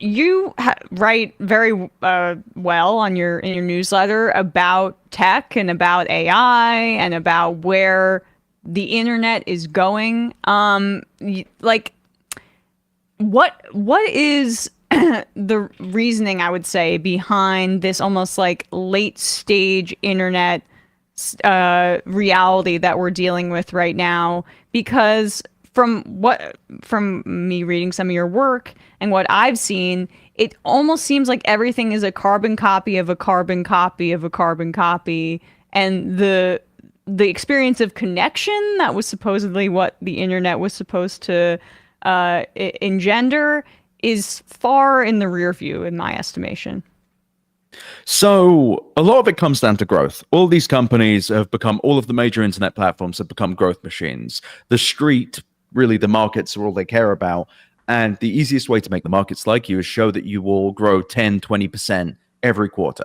You write very well on your in your newsletter about tech and about AI and about where the internet is going. Like what is the reasoning, I would say, behind this almost like late stage internet reality that we're dealing with right now? Because from me reading some of your work and what I've seen, it almost seems like everything is a carbon copy of a carbon copy of a carbon copy, and the experience of connection that was supposedly what the internet was supposed to engender is far in the rear view, in my estimation. So a lot of it comes down to growth. All these companies have become, all of the major internet platforms have become growth machines. The street, really the markets are all they care about. And the easiest way to make the markets like you is show that you will grow 10, 20% every quarter.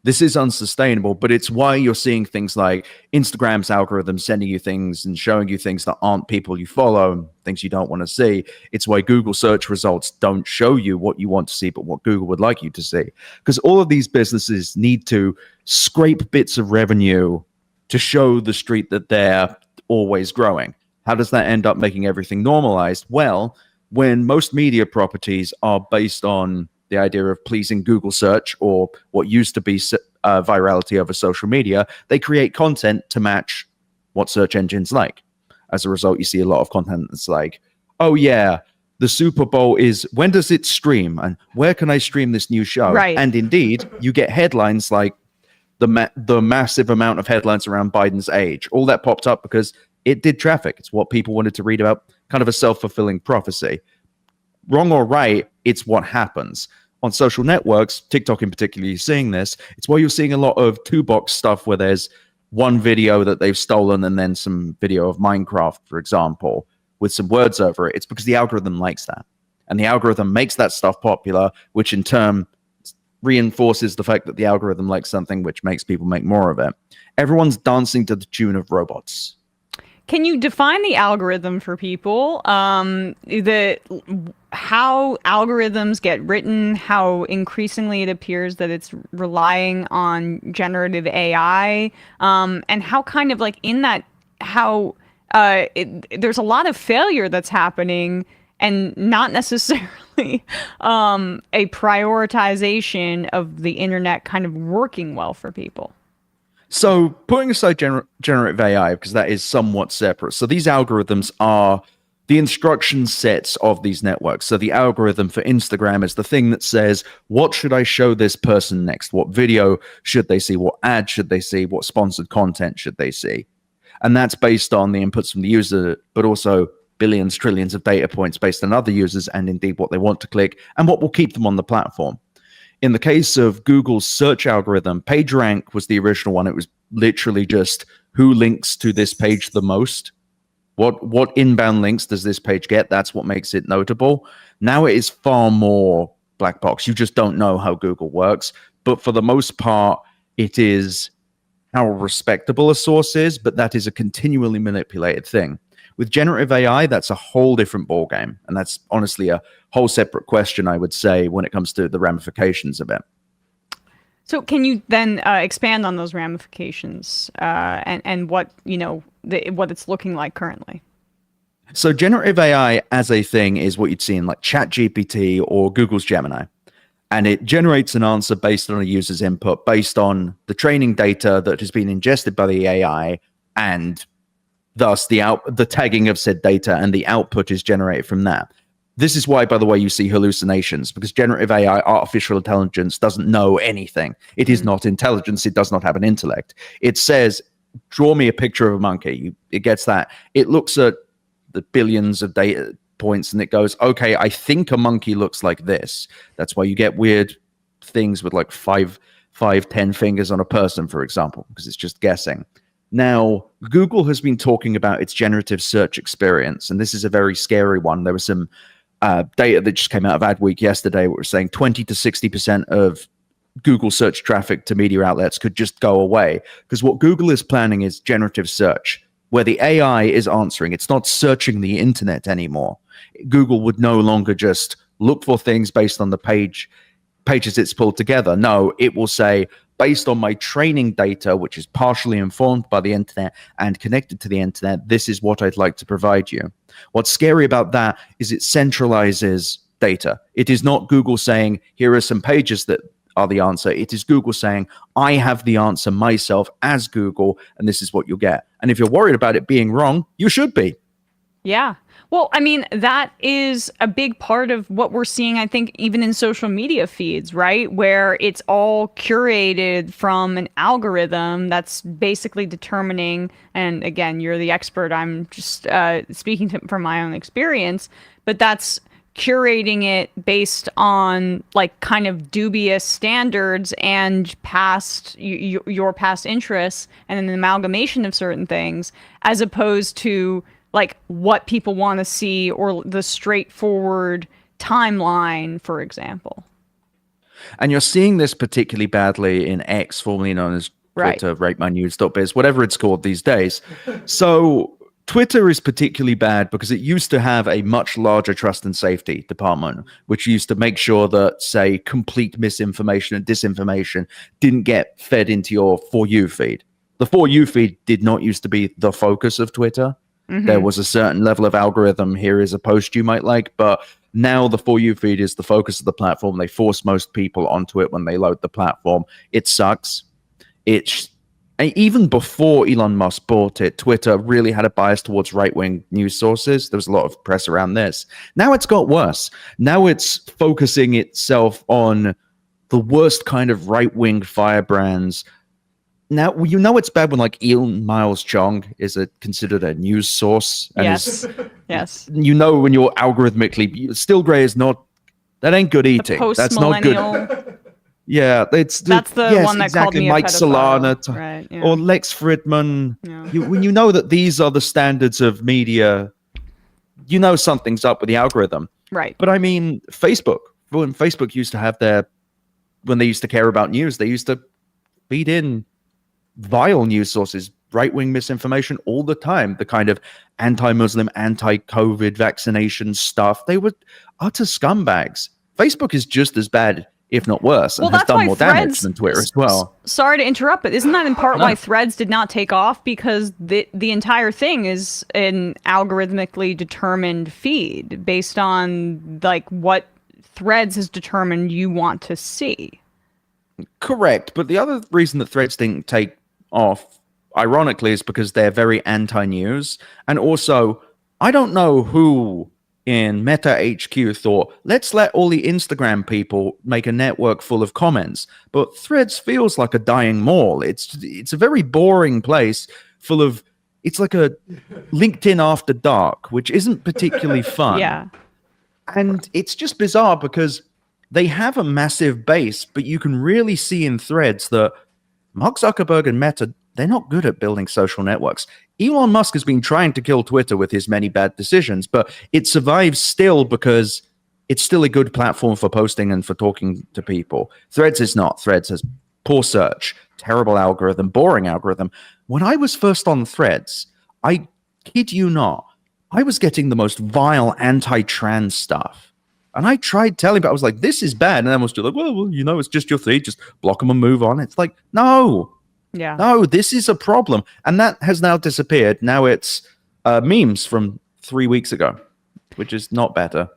This is unsustainable, but it's why you're seeing things like Instagram's algorithm sending you things and showing you things that aren't people you follow, things you don't want to see. It's why Google search results don't show you what you want to see, but what Google would like you to see. Because all of these businesses need to scrape bits of revenue to show the street that they're always growing. How does that end up making everything normalized? Well, when most media properties are based on the idea of pleasing Google search or what used to be virality over social media, they create content to match what search engines like. As a result, you see a lot of content that's like, oh yeah, the Super Bowl is, when does it stream? And where can I stream this new show? Right. And indeed, you get headlines like the massive amount of headlines around Biden's age. All that popped up because it did traffic. It's what people wanted to read about, kind of a self-fulfilling prophecy. Wrong or right, it's what happens. On social networks, TikTok in particular, you're seeing this. It's why you're seeing a lot of two-box stuff where there's one video that they've stolen and then some video of Minecraft, for example, with some words over it. It's because the algorithm likes that. And the algorithm makes that stuff popular, which in turn reinforces the fact that the algorithm likes something, which makes people make more of it. Everyone's dancing to the tune of robots. Can you define the algorithm for people? How algorithms get written, how increasingly it appears that it's relying on generative AI, and how kind of like in that, how there's a lot of failure that's happening and not necessarily a prioritization of the internet kind of working well for people. So putting aside generative AI, because that is somewhat separate. So these algorithms are the instruction sets of these networks. So the algorithm for Instagram is the thing that says, what should I show this person next? What video should they see? What ad should they see? What sponsored content should they see? And that's based on the inputs from the user, but also billions, trillions of data points based on other users and indeed what they want to click and what will keep them on the platform. In the case of Google's search algorithm, PageRank was the original one. It was literally just who links to this page the most. What inbound links does this page get? That's what makes it notable. Now it is far more black box. You just don't know how Google works. But for the most part, it is how respectable a source is, but that is a continually manipulated thing. With generative AI, that's a whole different ballgame. And that's honestly a whole separate question, I would say, when it comes to the ramifications of it. So can you then expand on those ramifications and what, what it's looking like currently? So generative AI as a thing is what you'd see in like ChatGPT or Google's Gemini. And it generates an answer based on a user's input, based on the training data that has been ingested by the AI, and thus the tagging of said data, and the output is generated from that. This is why, by the way, you see hallucinations, because generative AI, artificial intelligence, doesn't know anything. It is not intelligence. It does not have an intellect. It says, draw me a picture of a monkey. It gets that. It looks at the billions of data points and it goes, okay, I think a monkey looks like this. That's why you get weird things with like 10 fingers on a person, for example, because it's just guessing. Now, Google has been talking about its generative search experience, and this is a very scary one. There was some data that just came out of Adweek yesterday where it was saying 20 to 60% of Google search traffic to media outlets could just go away, because what Google is planning is generative search, where the AI is answering. It's not searching the internet anymore. Google would no longer just look for things based on the pages it's pulled together. No, it will say, based on my training data, which is partially informed by the internet and connected to the internet, this is what I'd like to provide you. What's scary about that is it centralizes data. It is not Google saying, here are some pages that are the answer. It is Google saying, I have the answer myself as Google, and this is what you'll get. And if you're worried about it being wrong, you should be. Yeah. Well, I mean, that is a big part of what we're seeing, I think, even in social media feeds, right? Where it's all curated from an algorithm that's basically determining, and again, you're the expert, I'm just speaking from my own experience, but that's curating it based on like kind of dubious standards and past your past interests and an amalgamation of certain things, as opposed to like what people want to see or the straightforward timeline, for example. And you're seeing this particularly badly in X, formerly known as Twitter, ratemynews.biz, whatever it's called these days. So Twitter is particularly bad because it used to have a much larger trust and safety department, which used to make sure that, say, complete misinformation and disinformation didn't get fed into your For You feed. The For You feed did not used to be the focus of Twitter. Mm-hmm. There was a certain level of algorithm. Here is a post you might like, but now the For You feed is the focus of the platform. They force most people onto it when they load the platform. It sucks. Even before Elon Musk bought it, Twitter really had a bias towards right-wing news sources. There was a lot of press around this. Now it's got worse. Now it's focusing itself on the worst kind of right-wing firebrands. Now, you know it's bad when like Elon Miles Chong is considered a news source. And yes. You know when you're algorithmically, Still Grey is not, that ain't good eating. That's not good. Yeah, that's the one that called me Mike Solana, right, yeah. Or Lex Fridman. Yeah. When you know that these are the standards of media, you know something's up with the algorithm. Right. But I mean, Facebook, when Facebook used to have when they used to care about news, they used to feed in vile news sources, right-wing misinformation all the time, the kind of anti-Muslim, anti-COVID vaccination stuff. They were utter scumbags. Facebook is just as bad, if not worse, and has done more damage than Twitter as well. Sorry to interrupt, but isn't that in part why Threads did not take off? Because the entire thing is an algorithmically determined feed based on like what Threads has determined you want to see. Correct, but the other reason that Threads didn't take off, ironically, is because they're very anti-news, and also I don't know who in Meta HQ thought, let's let all the Instagram people make a network full of comments. But Threads feels like a dying mall. It's a very boring place full of, it's like a LinkedIn after dark, which isn't particularly fun. Yeah. And it's just bizarre because they have a massive base, but you can really see in Threads that Mark Zuckerberg and Meta, they're not good at building social networks. Elon Musk has been trying to kill Twitter with his many bad decisions, but it survives still because it's still a good platform for posting and for talking to people. Threads is not. Threads has poor search, terrible algorithm, boring algorithm. When I was first on Threads, I kid you not, I was getting the most vile anti-trans stuff. And I tried telling, but I was like, this is bad. And everyone was just like, well, you know, it's just your feed. Just block them and move on. It's like, no. Yeah. No, this is a problem. And that has now disappeared. Now it's memes from 3 weeks ago, which is not better.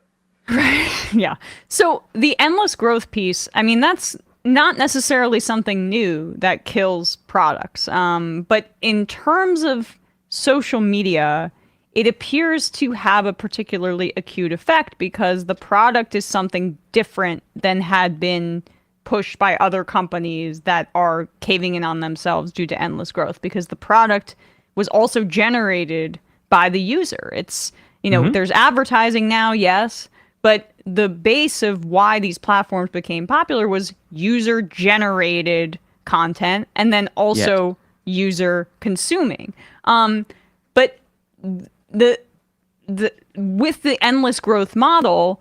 Right. Yeah. So the endless growth piece, I mean, that's not necessarily something new that kills products. But in terms of social media, it appears to have a particularly acute effect because the product is something different than had been pushed by other companies that are caving in on themselves due to endless growth, because the product was also generated by the user. It's, you know, there's advertising now, yes, but the base of why these platforms became popular was user generated content and then also user consuming. But the with the endless growth model,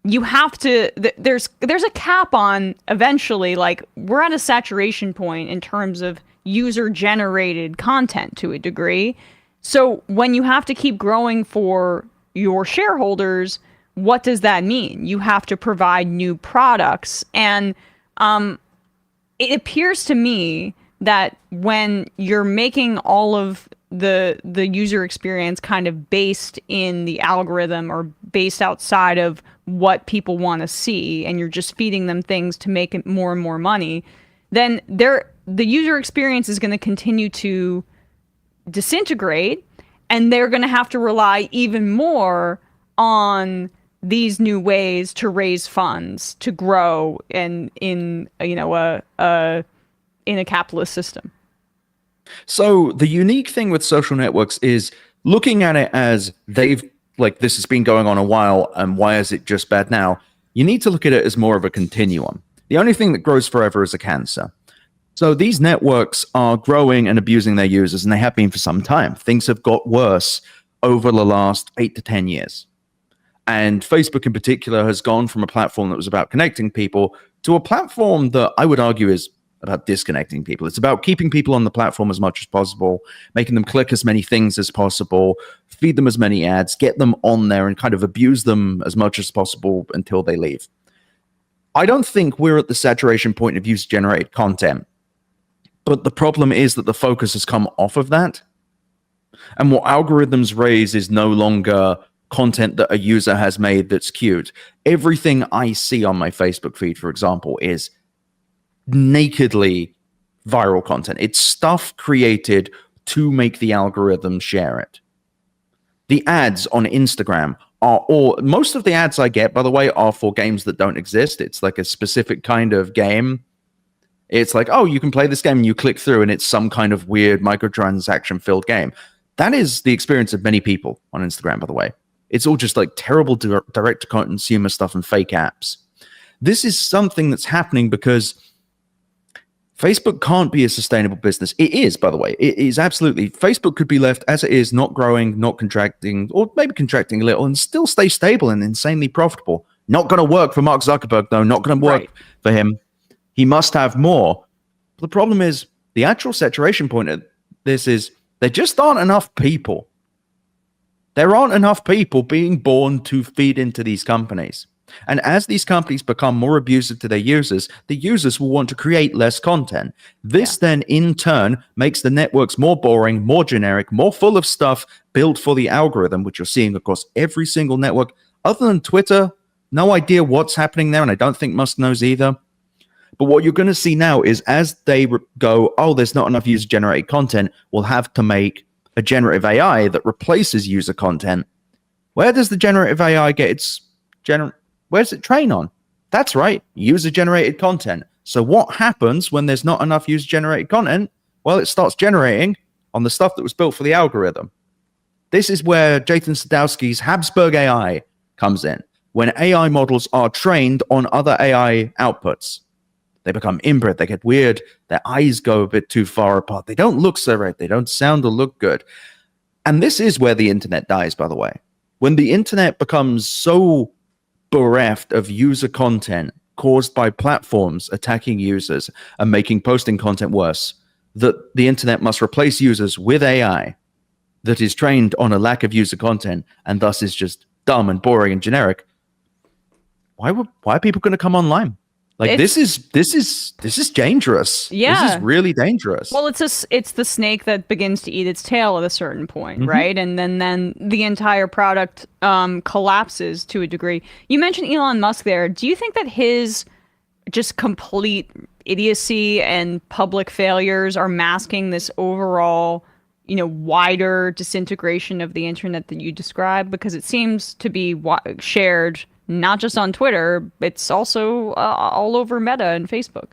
you have to, there's a cap on eventually, like we're at a saturation point in terms of user generated content to a degree. So when you have to keep growing for your shareholders, what does that mean? You have to provide new products. And it appears to me that when you're making all of the user experience kind of based in the algorithm or based outside of what people want to see, and you're just feeding them things to make it more and more money, then the user experience is going to continue to disintegrate, and they're going to have to rely even more on these new ways to raise funds to grow in a capitalist system. So the unique thing with social networks is looking at it as this has been going on a while, and why is it just bad now? You need to look at it as more of a continuum. The only thing that grows forever is a cancer. So these networks are growing and abusing their users, and they have been for some time. Things have got worse over the last 8 to 10 years. And Facebook in particular has gone from a platform that was about connecting people to a platform that I would argue is about disconnecting people. It's about keeping people on the platform as much as possible, making them click as many things as possible, feed them as many ads, get them on there and kind of abuse them as much as possible until they leave. I don't think we're at the saturation point of user-generated content, but the problem is that the focus has come off of that. And what algorithms raise is no longer content that a user has made that's cute. Everything I see on my Facebook feed, for example, is nakedly viral content. It's stuff created to make the algorithm share it. The ads on Instagram most of the ads I get, by the way, are for games that don't exist. It's like a specific kind of game. It's like, oh, you can play this game, and you click through, and it's some kind of weird microtransaction-filled game. That is the experience of many people on Instagram, by the way. It's all just like terrible direct-to-consumer stuff and fake apps. This is something that's happening because Facebook can't be a sustainable business. It is, by the way. It is absolutely. Facebook could be left as it is, not growing, not contracting, or maybe contracting a little, and still stay stable and insanely profitable. Not going to work for Mark Zuckerberg, though. Not going to work for him. He must have more. But the problem is the actual saturation point of this is there just aren't enough people. There aren't enough people being born to feed into these companies. And as these companies become more abusive to their users, the users will want to create less content. This then, in turn, makes the networks more boring, more generic, more full of stuff built for the algorithm, which you're seeing across every single network. Other than Twitter, no idea what's happening there, and I don't think Musk knows either. But what you're going to see now is as they go, oh, there's not enough user-generated content, we'll have to make a generative AI that replaces user content. Where does the generative AI get its where does it train on? That's right, user-generated content. So what happens when there's not enough user-generated content? Well, it starts generating on the stuff that was built for the algorithm. This is where Jathan Sadowski's Habsburg AI comes in. When AI models are trained on other AI outputs, they become inbred, they get weird, their eyes go a bit too far apart, they don't look so right, they don't sound or look good. And this is where the internet dies, by the way. When the internet becomes so bereft of user content caused by platforms attacking users and making posting content worse, that the internet must replace users with AI that is trained on a lack of user content and thus is just dumb and boring and generic. Why are people going to come online? Like this is dangerous. Yeah. This is really dangerous. Well, it's the snake that begins to eat its tail at a certain point, right? And then the entire product collapses to a degree. You mentioned Elon Musk there. Do you think that his just complete idiocy and public failures are masking this overall, wider disintegration of the internet that you described? Because it seems to be shared not just on Twitter, it's also all over Meta and Facebook.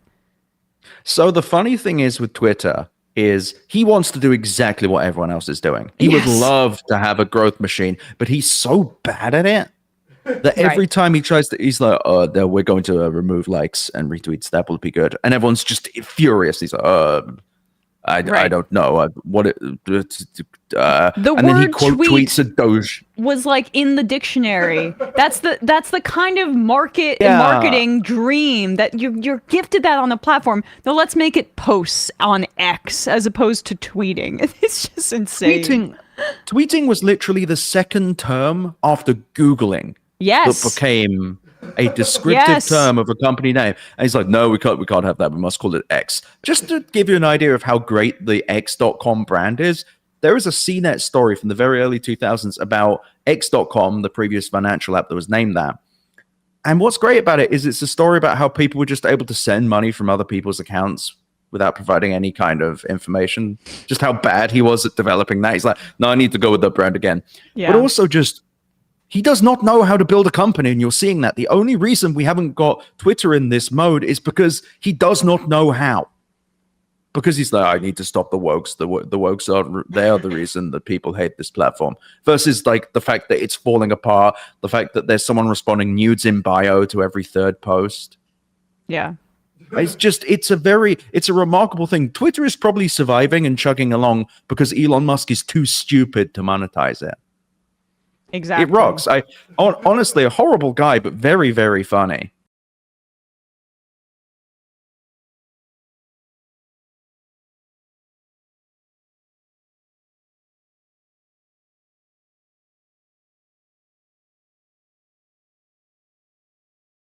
So the funny thing is with Twitter is he wants to do exactly what everyone else is doing. He would love to have a growth machine, but he's so bad at it that every time he tries to, he's like, oh, no, we're going to remove likes and retweets. That will be good. And everyone's just furious. He's like, I don't know what it. The and then he word tweets a Doge. Was like in the dictionary. That's the kind of marketing dream that you're gifted that on the platform. Now let's make it posts on X as opposed to tweeting. It's just insane. Tweeting was literally the second term after Googling. Yes. that became a descriptive Yes. term of a company name. And he's like, no, we can't have that. We must call it X. Just to give you an idea of how great the X.com brand is, there is a CNET story from the very early 2000s about X.com, the previous financial app that was named that. And what's great about it is it's a story about how people were just able to send money from other people's accounts without providing any kind of information. Just how bad he was at developing that. He's like, no, I need to go with that brand again. Yeah. But also just, he does not know how to build a company, and you're seeing that. The only reason we haven't got Twitter in this mode is because he does not know how. Because he's like, I need to stop the wokes. The wokes they are the reason that people hate this platform. Versus like the fact that it's falling apart, the fact that there's someone responding nudes in bio to every third post. Yeah. It's a remarkable thing. Twitter is probably surviving and chugging along because Elon Musk is too stupid to monetize it. Exactly. It rocks. Honestly, a horrible guy, but very, very funny.